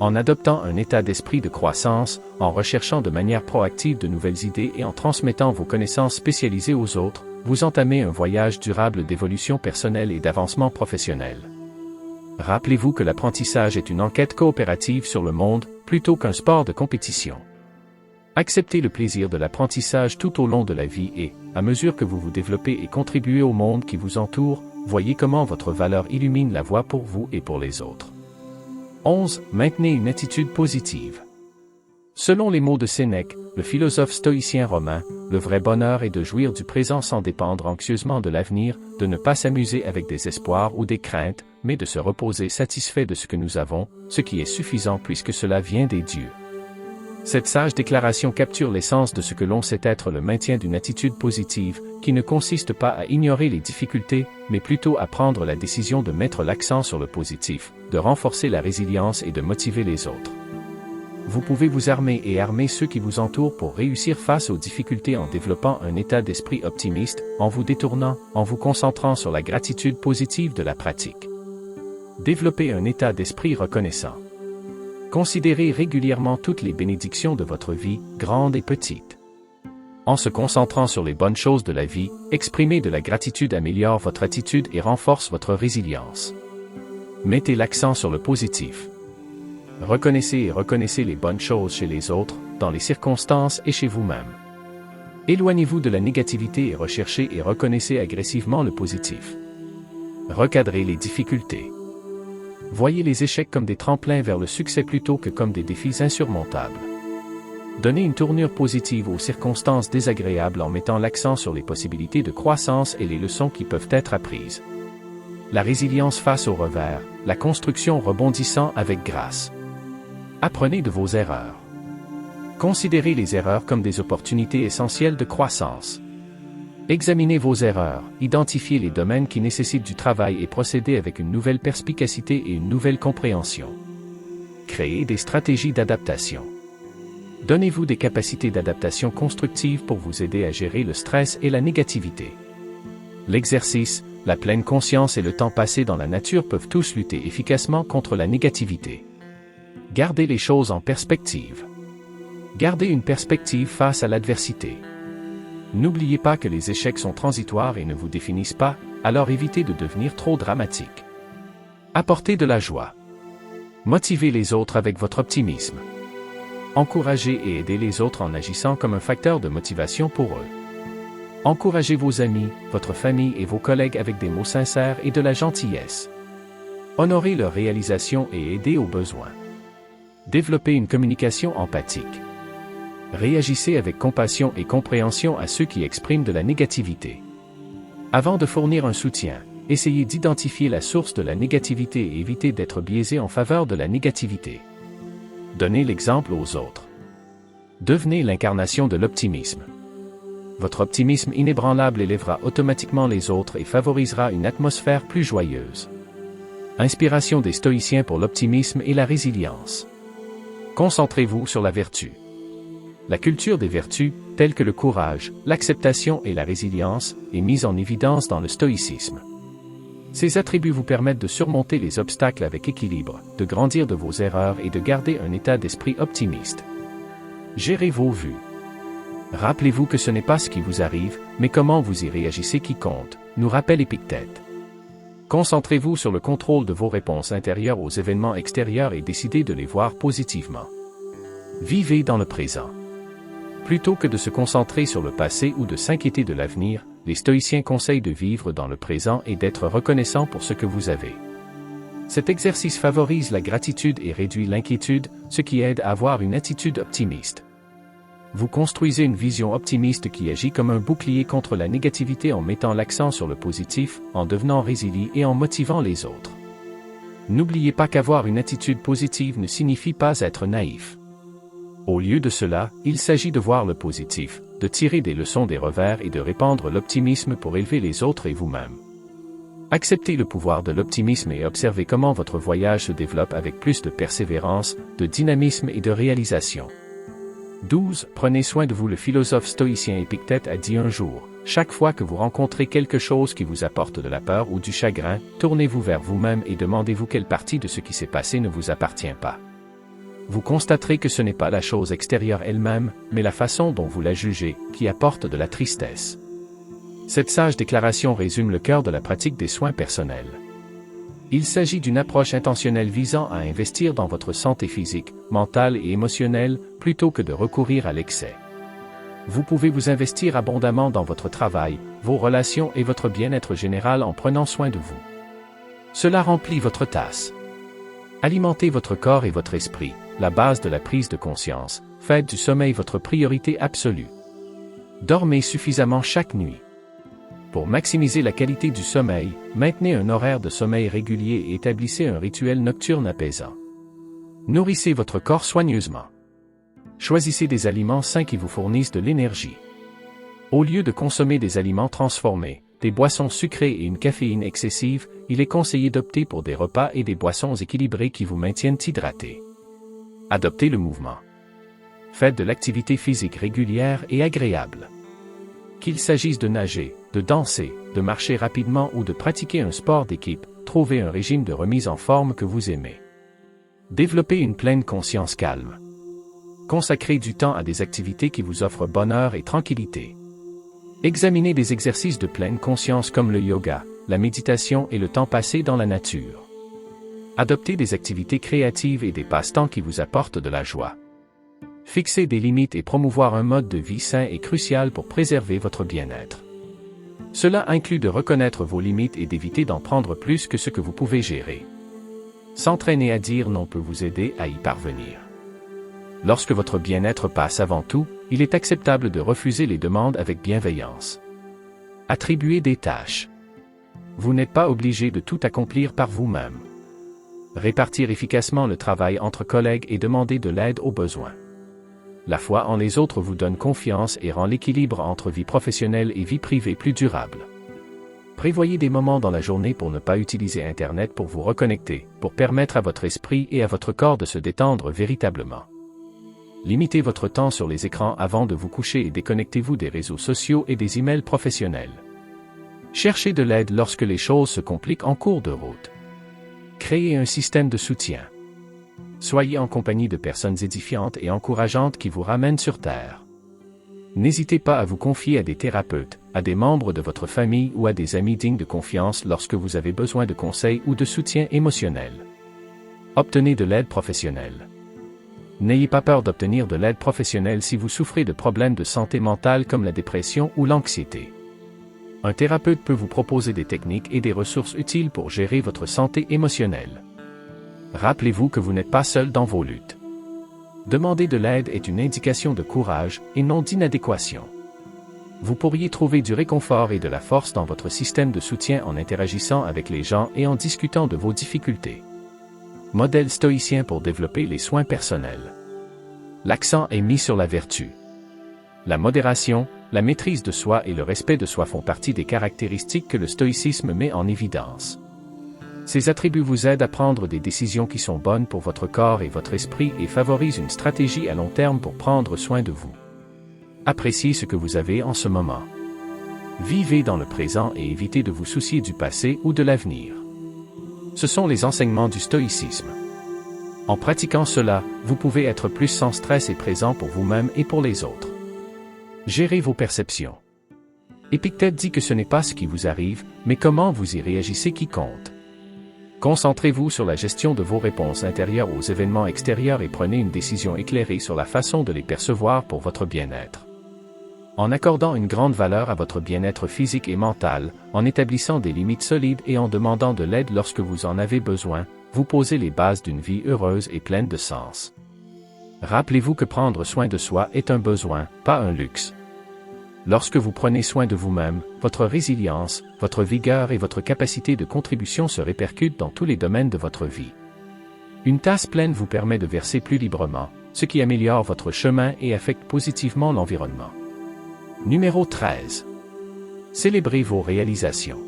En adoptant un état d'esprit de croissance, en recherchant de manière proactive de nouvelles idées et en transmettant vos connaissances spécialisées aux autres, vous entamez un voyage durable d'évolution personnelle et d'avancement professionnel. Rappelez-vous que l'apprentissage est une enquête coopérative sur le monde, plutôt qu'un sport de compétition. Acceptez le plaisir de l'apprentissage tout au long de la vie et, à mesure que vous vous développez et contribuez au monde qui vous entoure, voyez comment votre valeur illumine la voie pour vous et pour les autres. 11. Maintenez une attitude positive. Selon les mots de Sénèque, le philosophe stoïcien romain, le vrai bonheur est de jouir du présent sans dépendre anxieusement de l'avenir, de ne pas s'amuser avec des espoirs ou des craintes, mais de se reposer satisfait de ce que nous avons, ce qui est suffisant puisque cela vient des dieux. Cette sage déclaration capture l'essence de ce que l'on sait être le maintien d'une attitude positive, qui ne consiste pas à ignorer les difficultés, mais plutôt à prendre la décision de mettre l'accent sur le positif, de renforcer la résilience et de motiver les autres. Vous pouvez vous armer et armer ceux qui vous entourent pour réussir face aux difficultés en développant un état d'esprit optimiste, en vous détournant, en vous concentrant sur la gratitude positive de la pratique. Développez un état d'esprit reconnaissant. Considérez régulièrement toutes les bénédictions de votre vie, grandes et petites. En se concentrant sur les bonnes choses de la vie, exprimer de la gratitude améliore votre attitude et renforce votre résilience. Mettez l'accent sur le positif. Reconnaissez les bonnes choses chez les autres, dans les circonstances et chez vous-même. Éloignez-vous de la négativité et recherchez et reconnaissez agressivement le positif. Recadrez les difficultés. Voyez les échecs comme des tremplins vers le succès plutôt que comme des défis insurmontables. Donnez une tournure positive aux circonstances désagréables en mettant l'accent sur les possibilités de croissance et les leçons qui peuvent être apprises. La résilience face aux revers, la construction rebondissant avec grâce. Apprenez de vos erreurs. Considérez les erreurs comme des opportunités essentielles de croissance. Examinez vos erreurs, identifiez les domaines qui nécessitent du travail et procédez avec une nouvelle perspicacité et une nouvelle compréhension. Créez des stratégies d'adaptation. Donnez-vous des capacités d'adaptation constructives pour vous aider à gérer le stress et la négativité. L'exercice, la pleine conscience et le temps passé dans la nature peuvent tous lutter efficacement contre la négativité. Gardez les choses en perspective. Gardez une perspective face à l'adversité. N'oubliez pas que les échecs sont transitoires et ne vous définissent pas, alors évitez de devenir trop dramatique. Apportez de la joie. Motivez les autres avec votre optimisme. Encouragez et aidez les autres en agissant comme un facteur de motivation pour eux. Encouragez vos amis, votre famille et vos collègues avec des mots sincères et de la gentillesse. Honorez leurs réalisations et aidez aux besoins. Développez une communication empathique. Réagissez avec compassion et compréhension à ceux qui expriment de la négativité. Avant de fournir un soutien, essayez d'identifier la source de la négativité et évitez d'être biaisé en faveur de la négativité. Donnez l'exemple aux autres. Devenez l'incarnation de l'optimisme. Votre optimisme inébranlable élèvera automatiquement les autres et favorisera une atmosphère plus joyeuse. Inspiration des stoïciens pour l'optimisme et la résilience. Concentrez-vous sur la vertu. La culture des vertus, telles que le courage, l'acceptation et la résilience, est mise en évidence dans le stoïcisme. Ces attributs vous permettent de surmonter les obstacles avec équilibre, de grandir de vos erreurs et de garder un état d'esprit optimiste. Gérez vos vues. Rappelez-vous que ce n'est pas ce qui vous arrive, mais comment vous y réagissez qui compte, nous rappelle Épictète. Concentrez-vous sur le contrôle de vos réponses intérieures aux événements extérieurs et décidez de les voir positivement. Vivez dans le présent. Plutôt que de se concentrer sur le passé ou de s'inquiéter de l'avenir, les stoïciens conseillent de vivre dans le présent et d'être reconnaissant pour ce que vous avez. Cet exercice favorise la gratitude et réduit l'inquiétude, ce qui aide à avoir une attitude optimiste. Vous construisez une vision optimiste qui agit comme un bouclier contre la négativité en mettant l'accent sur le positif, en devenant résilient et en motivant les autres. N'oubliez pas qu'avoir une attitude positive ne signifie pas être naïf. Au lieu de cela, il s'agit de voir le positif, de tirer des leçons des revers et de répandre l'optimisme pour élever les autres et vous-même. Acceptez le pouvoir de l'optimisme et observez comment votre voyage se développe avec plus de persévérance, de dynamisme et de réalisation. 12. Prenez soin de vous. Le philosophe stoïcien Épictète a dit un jour, « Chaque fois que vous rencontrez quelque chose qui vous apporte de la peur ou du chagrin, tournez-vous vers vous-même et demandez-vous quelle partie de ce qui s'est passé ne vous appartient pas. » Vous constaterez que ce n'est pas la chose extérieure elle-même, mais la façon dont vous la jugez, qui apporte de la tristesse. Cette sage déclaration résume le cœur de la pratique des soins personnels. Il s'agit d'une approche intentionnelle visant à investir dans votre santé physique, mentale et émotionnelle, plutôt que de recourir à l'excès. Vous pouvez vous investir abondamment dans votre travail, vos relations et votre bien-être général en prenant soin de vous. Cela remplit votre tasse. Alimentez votre corps et votre esprit, la base de la prise de conscience, faites du sommeil votre priorité absolue. Dormez suffisamment chaque nuit. Pour maximiser la qualité du sommeil, maintenez un horaire de sommeil régulier et établissez un rituel nocturne apaisant. Nourrissez votre corps soigneusement. Choisissez des aliments sains qui vous fournissent de l'énergie. Au lieu de consommer des aliments transformés, des boissons sucrées et une caféine excessive, il est conseillé d'opter pour des repas et des boissons équilibrées qui vous maintiennent hydratés. Adoptez le mouvement. Faites de l'activité physique régulière et agréable. Qu'il s'agisse de nager, de danser, de marcher rapidement ou de pratiquer un sport d'équipe, trouvez un régime de remise en forme que vous aimez. Développez une pleine conscience calme. Consacrez du temps à des activités qui vous offrent bonheur et tranquillité. Examinez des exercices de pleine conscience comme le yoga, la méditation et le temps passé dans la nature. Adoptez des activités créatives et des passe-temps qui vous apportent de la joie. Fixer des limites et promouvoir un mode de vie sain est crucial pour préserver votre bien-être. Cela inclut de reconnaître vos limites et d'éviter d'en prendre plus que ce que vous pouvez gérer. S'entraîner à dire non peut vous aider à y parvenir. Lorsque votre bien-être passe avant tout, il est acceptable de refuser les demandes avec bienveillance. Attribuez des tâches. Vous n'êtes pas obligé de tout accomplir par vous-même. Répartir efficacement le travail entre collègues et demander de l'aide aux besoins. La foi en les autres vous donne confiance et rend l'équilibre entre vie professionnelle et vie privée plus durable. Prévoyez des moments dans la journée pour ne pas utiliser Internet pour vous reconnecter, pour permettre à votre esprit et à votre corps de se détendre véritablement. Limitez votre temps sur les écrans avant de vous coucher et déconnectez-vous des réseaux sociaux et des emails professionnels. Cherchez de l'aide lorsque les choses se compliquent en cours de route. Créez un système de soutien. Soyez en compagnie de personnes édifiantes et encourageantes qui vous ramènent sur terre. N'hésitez pas à vous confier à des thérapeutes, à des membres de votre famille ou à des amis dignes de confiance lorsque vous avez besoin de conseils ou de soutien émotionnel. Obtenez de l'aide professionnelle. N'ayez pas peur d'obtenir de l'aide professionnelle si vous souffrez de problèmes de santé mentale comme la dépression ou l'anxiété. Un thérapeute peut vous proposer des techniques et des ressources utiles pour gérer votre santé émotionnelle. Rappelez-vous que vous n'êtes pas seul dans vos luttes. Demander de l'aide est une indication de courage et non d'inadéquation. Vous pourriez trouver du réconfort et de la force dans votre système de soutien en interagissant avec les gens et en discutant de vos difficultés. Modèle stoïcien pour développer les soins personnels. L'accent est mis sur la vertu. La modération, la maîtrise de soi et le respect de soi font partie des caractéristiques que le stoïcisme met en évidence. Ces attributs vous aident à prendre des décisions qui sont bonnes pour votre corps et votre esprit et favorisent une stratégie à long terme pour prendre soin de vous. Appréciez ce que vous avez en ce moment. Vivez dans le présent et évitez de vous soucier du passé ou de l'avenir. Ce sont les enseignements du stoïcisme. En pratiquant cela, vous pouvez être plus sans stress et présent pour vous-même et pour les autres. Gérez vos perceptions. Épictète dit que ce n'est pas ce qui vous arrive, mais comment vous y réagissez qui compte. Concentrez-vous sur la gestion de vos réponses intérieures aux événements extérieurs et prenez une décision éclairée sur la façon de les percevoir pour votre bien-être. En accordant une grande valeur à votre bien-être physique et mental, en établissant des limites solides et en demandant de l'aide lorsque vous en avez besoin, vous posez les bases d'une vie heureuse et pleine de sens. Rappelez-vous que prendre soin de soi est un besoin, pas un luxe. Lorsque vous prenez soin de vous-même, votre résilience, votre vigueur et votre capacité de contribution se répercutent dans tous les domaines de votre vie. Une tasse pleine vous permet de verser plus librement, ce qui améliore votre chemin et affecte positivement l'environnement. Numéro 13. Célébrez vos réalisations.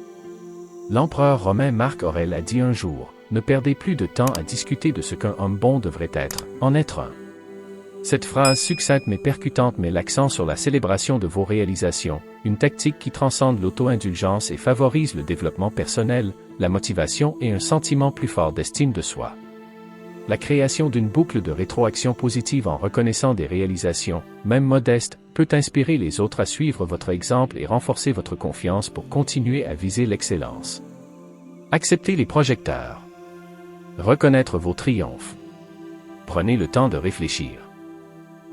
L'empereur romain Marc Aurèle a dit un jour, « Ne perdez plus de temps à discuter de ce qu'un homme bon devrait être, en être un. » Cette phrase succincte mais percutante met l'accent sur la célébration de vos réalisations, une tactique qui transcende l'auto-indulgence et favorise le développement personnel, la motivation et un sentiment plus fort d'estime de soi. La création d'une boucle de rétroaction positive en reconnaissant des réalisations, même modestes, peut inspirer les autres à suivre votre exemple et renforcer votre confiance pour continuer à viser l'excellence. Acceptez les projecteurs. Reconnaître vos triomphes. Prenez le temps de réfléchir.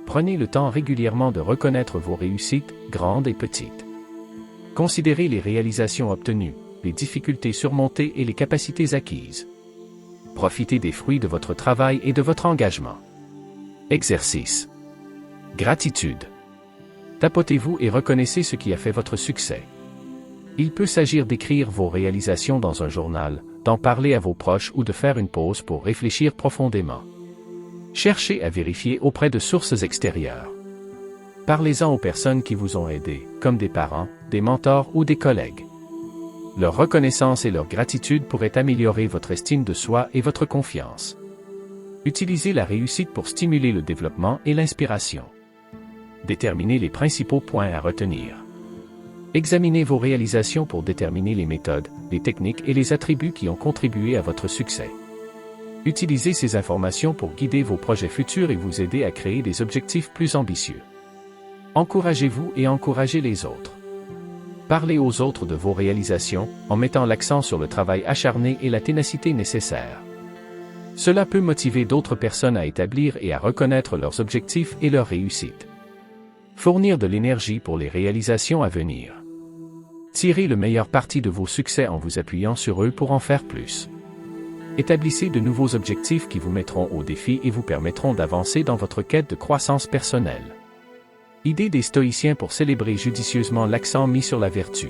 Prenez le temps régulièrement de reconnaître vos réussites, grandes et petites. Considérez les réalisations obtenues, les difficultés surmontées et les capacités acquises. Profitez des fruits de votre travail et de votre engagement. Exercice. Gratitude. Tapotez-vous et reconnaissez ce qui a fait votre succès. Il peut s'agir d'écrire vos réalisations dans un journal, d'en parler à vos proches ou de faire une pause pour réfléchir profondément. Cherchez à vérifier auprès de sources extérieures. Parlez-en aux personnes qui vous ont aidé, comme des parents, des mentors ou des collègues. Leur reconnaissance et leur gratitude pourraient améliorer votre estime de soi et votre confiance. Utilisez la réussite pour stimuler le développement et l'inspiration. Déterminez les principaux points à retenir. Examinez vos réalisations pour déterminer les méthodes, les techniques et les attributs qui ont contribué à votre succès. Utilisez ces informations pour guider vos projets futurs et vous aider à créer des objectifs plus ambitieux. Encouragez-vous et encouragez les autres. Parlez aux autres de vos réalisations, en mettant l'accent sur le travail acharné et la ténacité nécessaire. Cela peut motiver d'autres personnes à établir et à reconnaître leurs objectifs et leurs réussites. Fournir de l'énergie pour les réalisations à venir. Tirez le meilleur parti de vos succès en vous appuyant sur eux pour en faire plus. Établissez de nouveaux objectifs qui vous mettront au défi et vous permettront d'avancer dans votre quête de croissance personnelle. Idée des stoïciens pour célébrer judicieusement l'accent mis sur la vertu.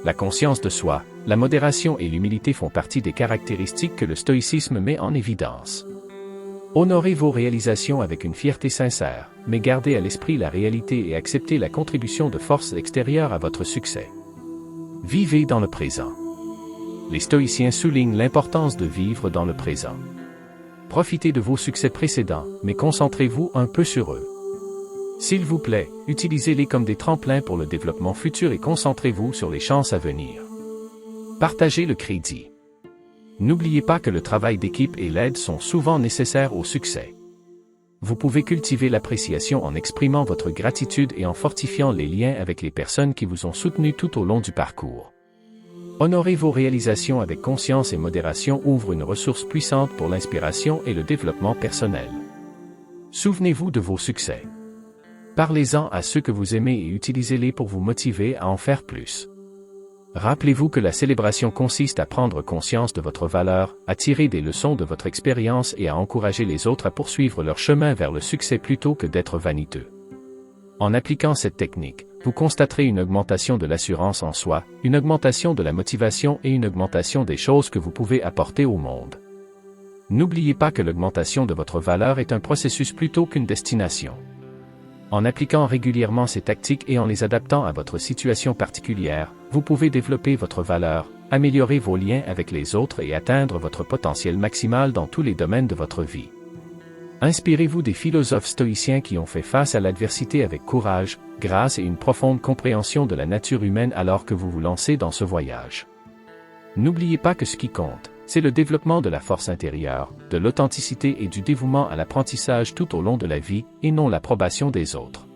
La conscience de soi, La modération et l'humilité font partie des caractéristiques que le stoïcisme met en évidence. Honorez vos réalisations avec une fierté sincère, mais gardez à l'esprit la réalité et acceptez la contribution de forces extérieures à votre succès. Vivez dans le présent. Les stoïciens soulignent l'importance de vivre dans le présent. Profitez de vos succès précédents, mais concentrez-vous un peu sur eux. S'il vous plaît, utilisez-les comme des tremplins pour le développement futur et concentrez-vous sur les chances à venir. Partagez le crédit. N'oubliez pas que le travail d'équipe et l'aide sont souvent nécessaires au succès. Vous pouvez cultiver l'appréciation en exprimant votre gratitude et en fortifiant les liens avec les personnes qui vous ont soutenu tout au long du parcours. Honorer vos réalisations avec conscience et modération ouvre une ressource puissante pour l'inspiration et le développement personnel. Souvenez-vous de vos succès. Parlez-en à ceux que vous aimez et utilisez-les pour vous motiver à en faire plus. Rappelez-vous que la célébration consiste à prendre conscience de votre valeur, à tirer des leçons de votre expérience et à encourager les autres à poursuivre leur chemin vers le succès plutôt que d'être vaniteux. En appliquant cette technique, vous constaterez une augmentation de l'assurance en soi, une augmentation de la motivation et une augmentation des choses que vous pouvez apporter au monde. N'oubliez pas que l'augmentation de votre valeur est un processus plutôt qu'une destination. En appliquant régulièrement ces tactiques et en les adaptant à votre situation particulière, vous pouvez développer votre valeur, améliorer vos liens avec les autres et atteindre votre potentiel maximal dans tous les domaines de votre vie. Inspirez-vous des philosophes stoïciens qui ont fait face à l'adversité avec courage, grâce et une profonde compréhension de la nature humaine alors que vous vous lancez dans ce voyage. N'oubliez pas que ce qui compte, c'est le développement de la force intérieure, de l'authenticité et du dévouement à l'apprentissage tout au long de la vie, et non l'approbation des autres.